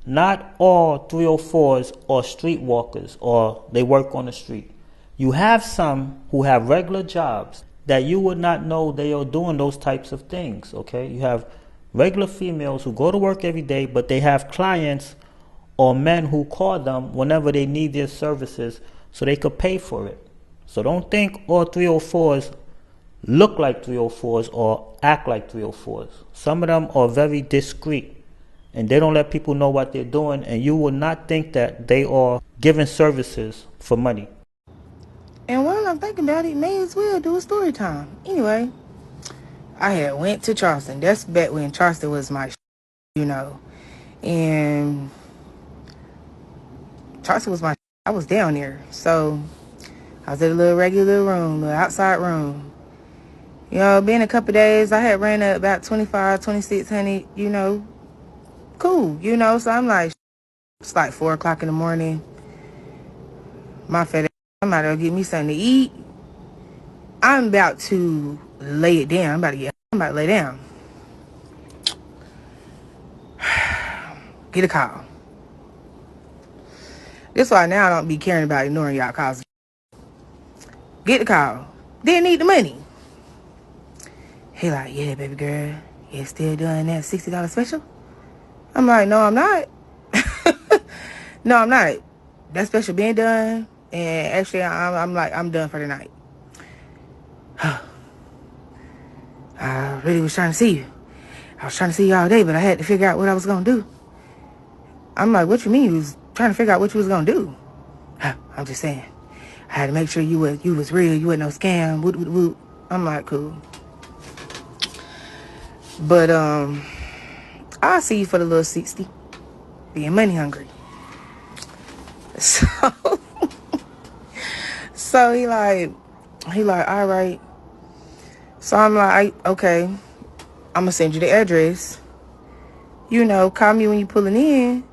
Not all 304s are streetwalkers or they work on the street. You have some who have regular jobs that you would not know they are doing those types of things, okay? You have regular females who go to work every day, but they have clients or men who call them whenever they need their services so they could pay for it. So don't think all 304s look like 304s or act like 304s. Some of them are very discreet and they don't let people know what they're doing, and you will not think that they are giving services for money. And while I'm thinking about it, may as well do a story time. Anyway, I had went to Charleston. That's back when Charleston was my you know. And Charleston was my I was down there. So I was in a little regular room, little outside room. You know, been a couple days, I had ran up about 25, 2600, you know, cool, you know. So I'm like, it's like 4 o'clock in the morning. My fat ass, I'm about to go get me something to eat. I'm about to lay it down. I'm about to lay down. Get a call. This why now I don't be caring about ignoring y'all calls. Get the call. Didn't need the money. He like, yeah, baby girl, you still doing that $60 special? I'm like, no, I'm not. No, I'm not. That special being done. And actually, I'm like, I'm done for the night. I really was trying to see you. I was trying to see you all day, but I had to figure out what I was going to do. I'm like, what you mean you was trying to figure out what you was going to do? I'm just saying. I had to make sure you was real. You wasn't no scam. Woot, woot, woot. I'm like, cool. But, I'll see you for the little 60. Being money hungry. So, so he like, all right. So I'm like, okay, I'm going to send you the address. You know, call me when you pulling in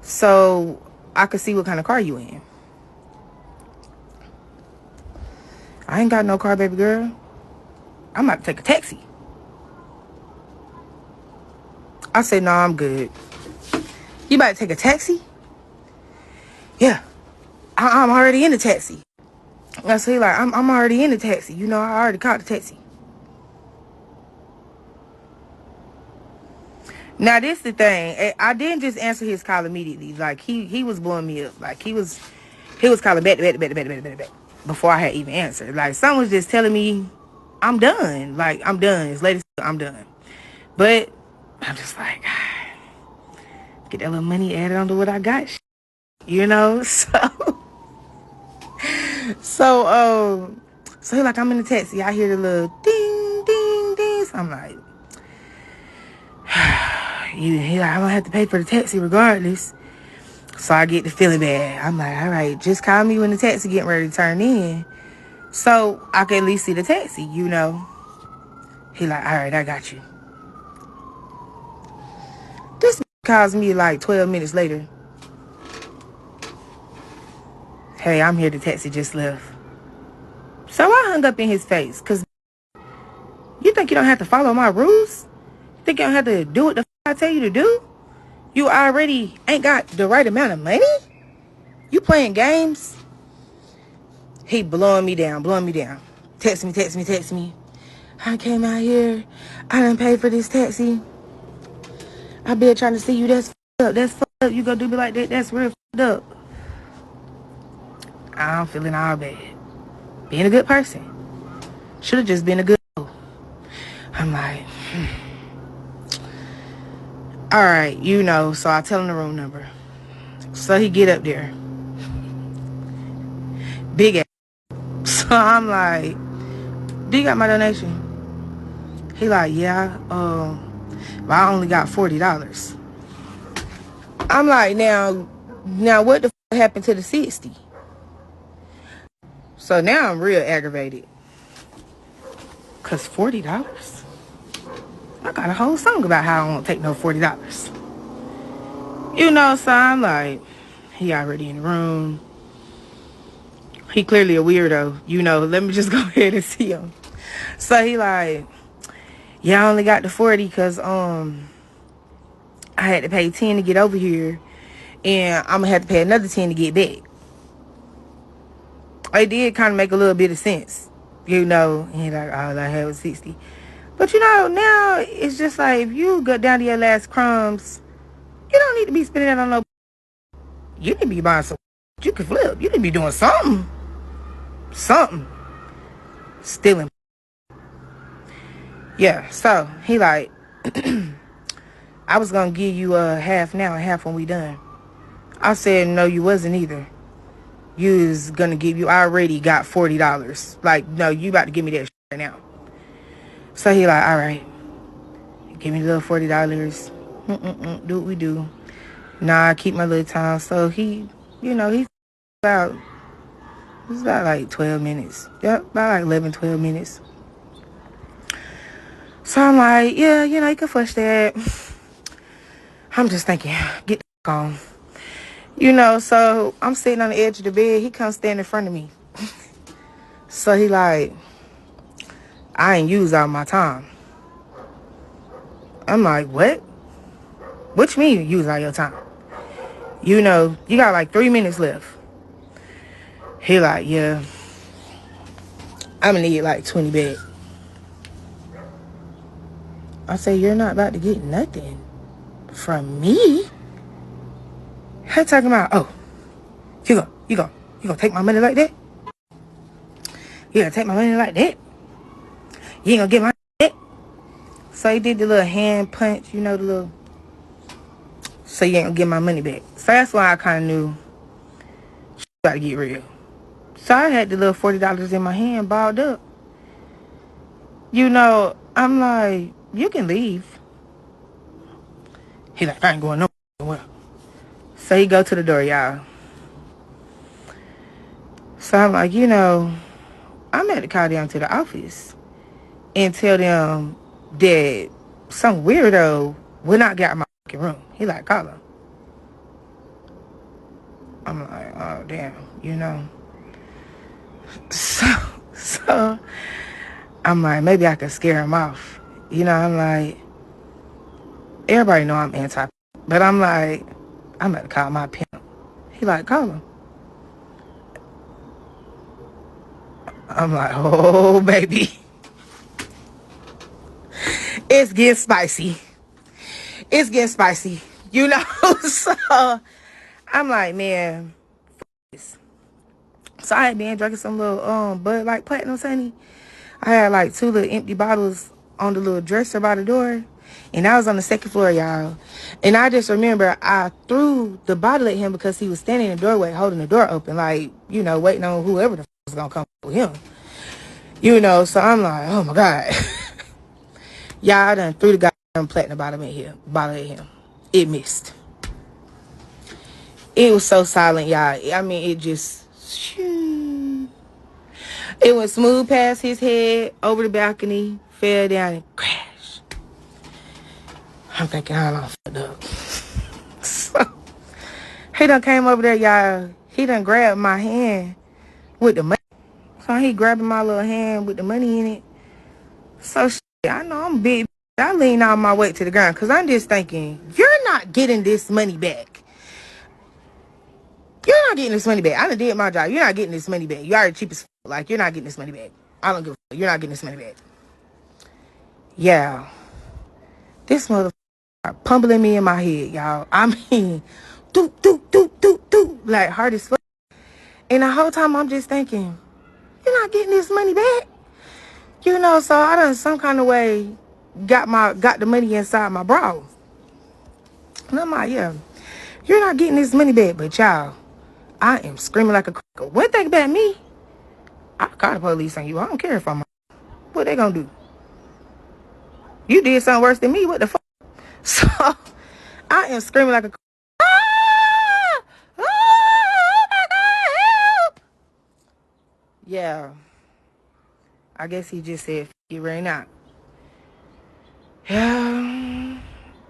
so I could see what kind of car you in. I ain't got no car, baby girl. I'm about to take a taxi. I said, no, I'm good. You about to take a taxi? Yeah. I'm already in the taxi. I say, like, I'm already in the taxi. You know, I already caught the taxi. Now, this the thing. I didn't just answer his call immediately. Like, he was blowing me up. Like, he was calling back before I had even answered. Like, someone was just telling me, I'm done. Like, I'm done. It's late as I'm done. But I'm just like, get that little money added onto what I got. You know? So he like, I'm in the taxi. I hear the little ding, ding, ding. So I'm like, he like, I'm gonna have to pay for the taxi regardless. So I get the feeling bad. I'm like, all right, just call me when the taxi getting ready to turn in so I can at least see the taxi, you know. He like, all right, I got you. This calls me like 12 minutes later. Hey, I'm here. The taxi just left. So I hung up in his face because you think you don't have to follow my rules? You think you don't have to do what the I tell you to do? You already ain't got the right amount of money? You playing games? He blowing me down. Text me. I came out here. I done paid for this taxi. I been trying to see you. That's fucked up. You gonna do me like that? That's real fucked up. I'm feeling all bad. Being a good person. Should have just been a good. I'm like, all right, you know. So I tell him the room number. So he get up there. Big ass. So I'm like, do you got my donation? He like, yeah. But I only got $40. I'm like, now what the happened to the 60? So now I'm real aggravated. Cause $40? I got a whole song about how I won't take no $40. You know, so I'm like, he already in the room. He clearly a weirdo. You know, let me just go ahead and see him. So he like, yeah, I only got the 40 because I I had to pay 10 to get over here, and I'm gonna have to pay another 10 to get back. It did kind of make a little bit of sense, you know. And like, all I had was 60. But you know, now it's just like, if you go down to your last crumbs, you don't need to be spending that on no. You need to be buying some. You can flip. You need to be doing something. Something. Stealing. Yeah. So he like, I was gonna give you half now and half when we done. I said no, you wasn't either. You was gonna give you. I already got $40. Like, no, you about to give me that right now. So he like, all right, give me the little $40. Do what we do. Nah, I keep my little time. So he, you know, he's about, it's about like 12 minutes. Yep, about like 11, 12 minutes. So I'm like, yeah, you know, you can flush that. I'm just thinking, get the on. You know, so I'm sitting on the edge of the bed. He comes stand in front of me. So he like, I ain't used all my time. I'm like, what? What you mean you use all your time? You know, you got like 3 minutes left. He like, yeah, I'm gonna need like 20 back. I say, you're not about to get nothing from me. He talking about, oh, you gonna take my money like that? You gonna take my money like that? You ain't gonna get my money? So he did the little hand punch, you know, the little, so you ain't gonna get my money back. So that's why I kind of knew about to get real. So I had the little $40 in my hand, balled up. You know, I'm like, you can leave. He like, I ain't going nowhere. So he go to the door, y'all. So I'm like, you know, I'm at to call down to the office and tell them that some weirdo will not get out of my fucking room. He like, call him. I'm like, oh, damn, you know. So I'm like, maybe I could scare him off. You know, I'm like, everybody know I'm anti, but I'm like, I'm about to call my pimp. He like, call him. I'm like, oh, baby. It's getting spicy. It's getting spicy. You know? So I'm like, man. So I had been drinking some little Bud Light Platinum, honey. I had like 2 little empty bottles on the little dresser by the door. And I was on the second floor, y'all. And I just remember I threw the bottle at him because he was standing in the doorway holding the door open. Like, you know, waiting on whoever the was going to come with him. You know, so I'm like, oh my God. Y'all, I done threw the goddamn platinum bottle at him. It missed. It was so silent, y'all. I mean, it just... It went smooth past his head, over the balcony, fell down and crashed. I'm thinking, I done fucked up. So, he done came over there, y'all. He done grabbed my hand with the money. So he grabbing my little hand with the money in it. So, I know I'm big. I lean all my weight to the ground because I'm just thinking, you're not getting this money back. You're not getting this money back. I done did my job. You're not getting this money back. You already cheap as like, you're not getting this money back. I don't give a fuck. You're not getting this money back. Yeah. This motherfucker pumping me in my head, y'all. I mean, do, like hard as fuck. And the whole time I'm just thinking, you're not getting this money back. You know, so I done some kind of way got the money inside my bra. And I'm like, yeah, you're not getting this money back. But y'all, I am screaming like a cracker. One thing about me, I call the police on you. I don't care if I'm... What they gonna do? You did something worse than me. What the fuck? So, I am screaming like a... Ah! Oh my God, help! Yeah. I guess he just said, it right now. Yeah.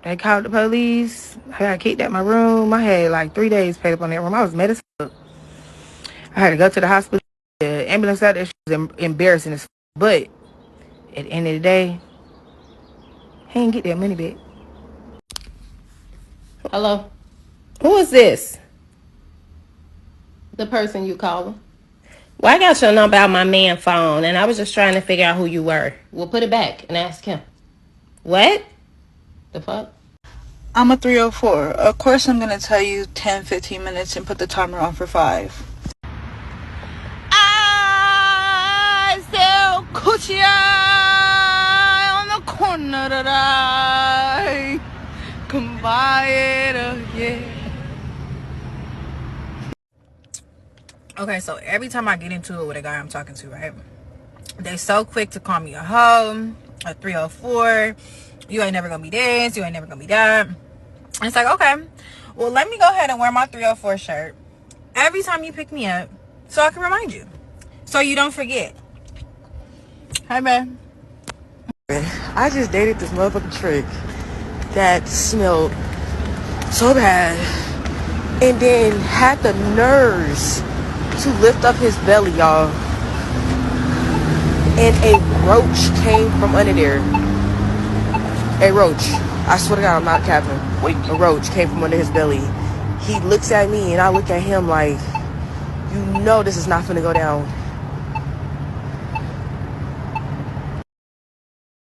They called the police. I got kicked out my room. I had like 3 days paid up on that room. I was mad as fuck. I had to go to the hospital. The ambulance out there was embarrassing as fuck. But at the end of the day, he didn't get that money back. Hello? Who is this? The person you calling? Well, I got your number out my man phone, and I was just trying to figure out who you were. Well, put it back and ask him. What? The fuck? I'm a 304. Of course I'm gonna tell you 10, 15 minutes and put the timer on for 5. I sell coochie on the corner that I come by it, yeah. Okay, so every time I get into it with a guy I'm talking to, right? They so quick to call me a hoe, a 304. You ain't never gonna be this, you ain't never gonna be that. And it's like, okay, well, let me go ahead and wear my 304 shirt every time you pick me up so I can remind you. So you don't forget. Hi, man. I just dated this motherfucking trick that smelled so bad and then had the nerves to lift up his belly, y'all. And a roach came from under there. A roach. I swear to God, I'm not capping. A roach came from under his belly. He looks at me and I look at him like, you know this is not finna go down.